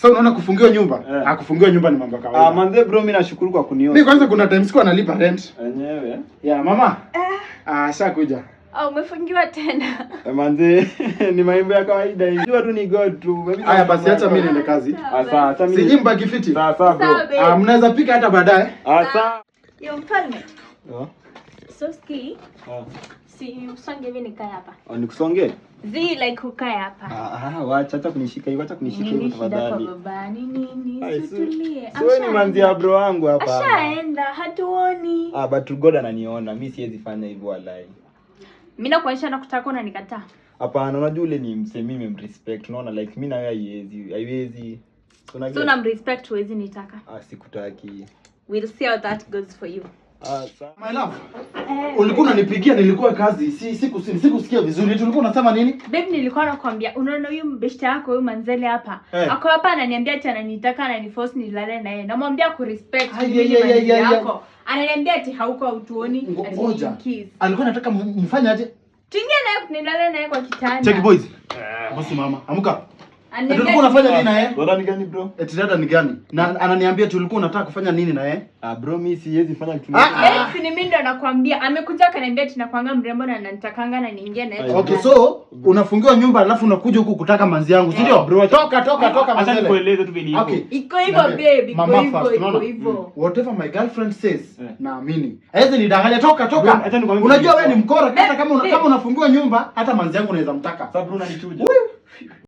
Sasa unaona kufungiwa nyumba? Kufungiwa nyumba ni mambo ya kawaida. Manze bro, mimi nashukuru kwa kuniona. Mimi kwanza kuna time sikuwa nalipa rent. Wenyewe. Ya mama. Shakuja. Umefungiwa tena. Manze ni mambo ya kawaida hivi. Jua tu ni God tu. Haya basi acha mimi niende kazi. Sasa mimi. Sijimba kifiti. Sasa bro. Mnaweza pika hata baadaye. Sasa. Yo mfalme. Soski. Si usonge hivi nikae hapa. Nikusonge? Like ukae hapa. Wacha hata kunishika hivi, acha kunishika hivi tafadhali. Nini? Situlie. Wewe ni manzia bro wangu hapa. Ashaenda, hatuoni. But God ananiona. Mimi siwezi fanya hivyo wallahi. Mimi nakuanisha nakutaka unanikataa. Hapana, unajua ule ni msemi respect. Unaona like mimi na wewe haiwezi. So na respect huwezi nitaka. Sikutaki. We'll see how that goes for you. My love. Ulikuwa unanipigia nilikuwa kazi. Sikusikia vizuri. Tulikuwa unasema nini? Babe, nilikuwa nakwambia unaona huyu mbeshte yako huyu manzele hapa. Ako hapa ananiambia ati ananitaka na niforce nilale na yeye. Namwambia ku respect yeye yako. Ananiambia ati hauko utuoni ati. Alikuwa anataka mfanye aje? Tuingie naye nilale naye kwa kitanda. Check boys. Bosi mama, amka. Tulikuwa unafanya nini na yeye? Dada ni gani bro? Eti dada ni gani? Na ananiambia tulikuwa unataka kufanya nini na yeye? Bro, mimi siwezi fanya kitu si ni mimi ndo nakwambia. Amekuja akaniambia tunakwanga mrembo na ananitakanga na niingie na yeye. Okay, so unafungiwa nyumba alafu unakuja huku kutaka manzi yangu, si ndio? Bro, toka manzi. Acha nikueleze tu vile Okay. Iko hivyo babe, iko hivyo. Whatever my girlfriend says, naamini. Haiwezi nidanganya, toka. Bro, unajua wewe ni mkora, hata kama unafungiwa nyumba, hata manzi yangu unaweza mtaka. Sasa bro, unanichuja.